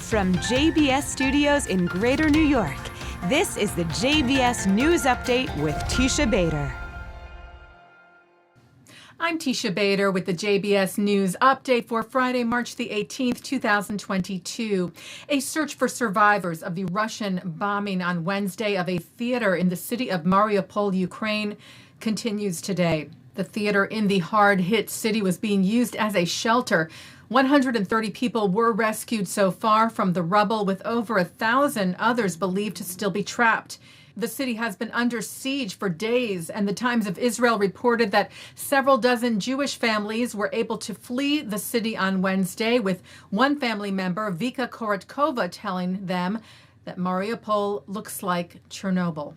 From JBS Studios in Greater New York, this is the JBS News Update with Teisha Bader. I'm Teisha Bader with the JBS News Update for Friday, March the 18th, 2022. A search for survivors of the Russian bombing on Wednesday of a theater in the city of Mariupol, Ukraine, continues today. The theater in the hard-hit city was being used as a shelter. 130 people were rescued so far from the rubble, with over 1,000 others believed to still be trapped. The city has been under siege for days, and the Times of Israel reported that several dozen Jewish families were able to flee the city on Wednesday, with one family member, Vika Korotkova, telling them that Mariupol looks like Chernobyl.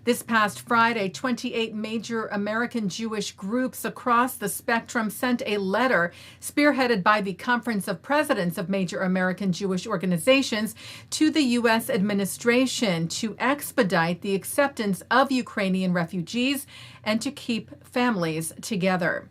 This past Friday, 28 major American Jewish groups across the spectrum sent a letter spearheaded by the Conference of Presidents of Major American Jewish Organizations to the U.S. administration to expedite the acceptance of Ukrainian refugees and to keep families together.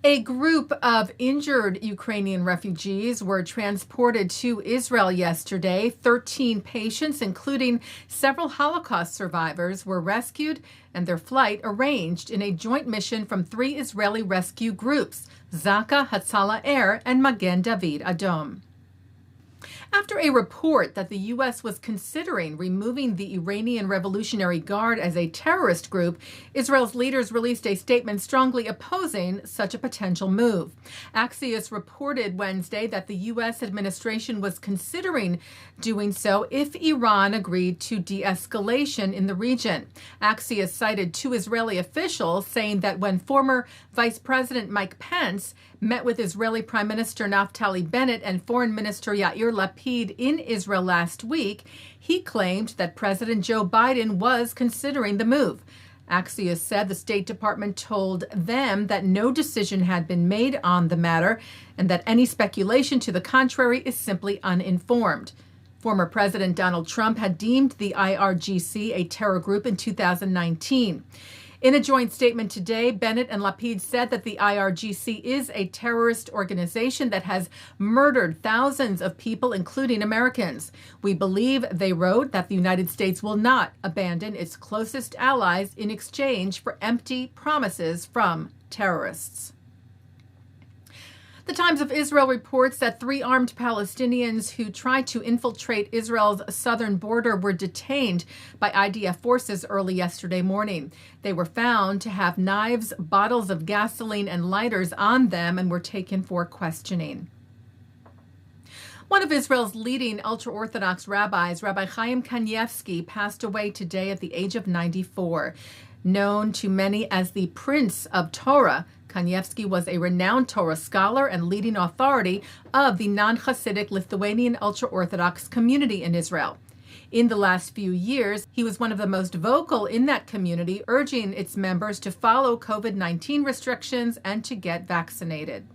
A group of injured Ukrainian refugees were transported to Israel yesterday. 13 patients, including several Holocaust survivors, were rescued and their flight arranged in a joint mission from 3 Israeli rescue groups, Zaka, Hatzalah Air, and Magen David Adom. After a report that the U.S. was considering removing the Iranian Revolutionary Guard as a terrorist group, Israel's leaders released a statement strongly opposing such a potential move. Axios reported Wednesday that the U.S. administration was considering doing so if Iran agreed to de-escalation in the region. Axios cited 2 Israeli officials saying that when former Vice President Mike Pence met with Israeli Prime Minister Naftali Bennett and Foreign Minister Yair Lapid in Israel last week, he claimed that President Joe Biden was considering the move. Axios said the State Department told them that no decision had been made on the matter and that any speculation to the contrary is simply uninformed. Former President Donald Trump had deemed the URGC a terror group in 2019. In a joint statement today, Bennett and Lapid said that the URGC is a terrorist organization that has murdered thousands of people, including Americans. We believe, they wrote, that the United States will not abandon its closest allies in exchange for empty promises from terrorists. The Times of Israel reports that 3 armed Palestinians who tried to infiltrate Israel's southern border were detained by IDF forces early yesterday morning. They were found to have knives, bottles of gasoline, and lighters on them and were taken for questioning. One of Israel's leading ultra-Orthodox rabbis, Rabbi Chaim Kanievsky, passed away today at the age of 94. Known to many as the Prince of Torah, Kanievsky was a renowned Torah scholar and leading authority of the non-Hasidic Lithuanian ultra-Orthodox community in Israel. In the last few years, he was one of the most vocal in that community, urging its members to follow COVID-19 restrictions and to get vaccinated.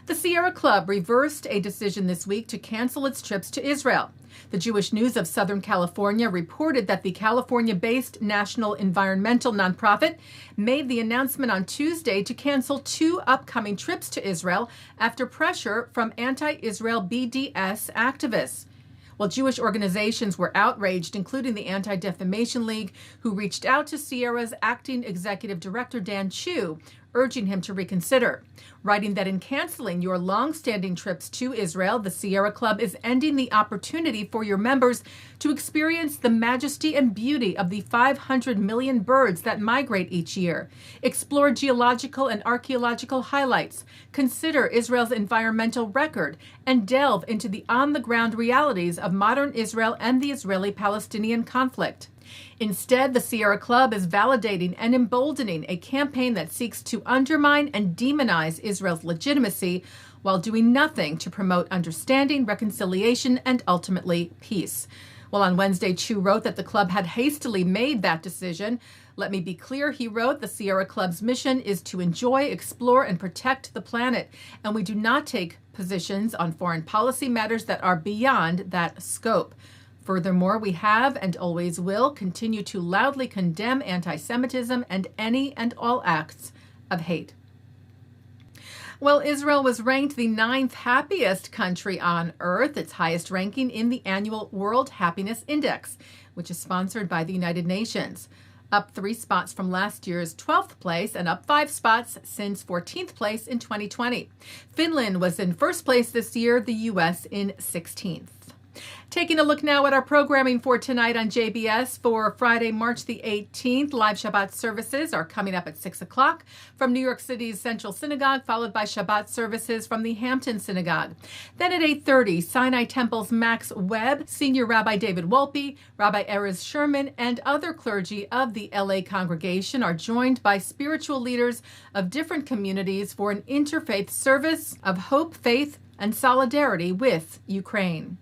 The Sierra Club reversed a decision this week to cancel its trips to Israel. The Jewish News of Southern California reported that the California-based national environmental nonprofit made the announcement on Tuesday to cancel 2 upcoming trips to Israel after pressure from anti-Israel BDS activists. While Jewish organizations were outraged, including the Anti-Defamation League, who reached out to Sierra's acting executive director, Dan Chu, urging him to reconsider, writing that in canceling your long-standing trips to Israel, the Sierra Club is ending the opportunity for your members to experience the majesty and beauty of the 500 million birds that migrate each year, explore geological and archaeological highlights, consider Israel's environmental record, and delve into the on-the-ground realities of modern Israel and the Israeli-Palestinian conflict. Instead, the Sierra Club is validating and emboldening a campaign that seeks to undermine and demonize Israel's legitimacy while doing nothing to promote understanding, reconciliation, and ultimately peace. Well, on Wednesday, Chu wrote that the club had hastily made that decision. Let me be clear, he wrote, the Sierra Club's mission is to enjoy, explore, and protect the planet, and we do not take positions on foreign policy matters that are beyond that scope. Furthermore, we have and always will continue to loudly condemn anti-Semitism and any and all acts of hate. Well, Israel was ranked the 9th happiest country on earth, its highest ranking in the annual World Happiness Index, which is sponsored by the United Nations. Up 3 spots from last year's 12th place and up 5 spots since 14th place in 2020. Finland was in first place this year, the U.S. in 16th. Taking a look now at our programming for tonight on JBS for Friday, March the 18th. Live Shabbat services are coming up at 6 o'clock from New York City's Central Synagogue, followed by Shabbat services from the Hampton Synagogue. Then at 8:30, Sinai Temple's Max Webb, Senior Rabbi David Wolpe, Rabbi Erez Sherman, and other clergy of the LA congregation are joined by spiritual leaders of different communities for an interfaith service of hope, faith, and solidarity with Ukraine.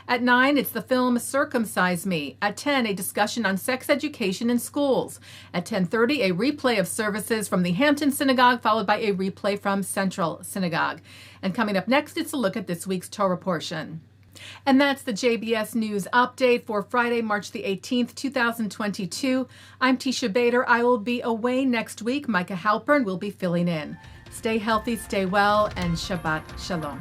At 9, it's the film Circumcise Me. At 10, a discussion on sex education in schools. At 10:30, a replay of services from the Hampton Synagogue, followed by a replay from Central Synagogue. And coming up next, it's a look at this week's Torah Portion. And that's the JBS News Update for Friday, March the 18th, 2022. I'm Teisha Bader. I will be away next week. Micah Halpern will be filling in. Stay healthy, stay well, and Shabbat Shalom.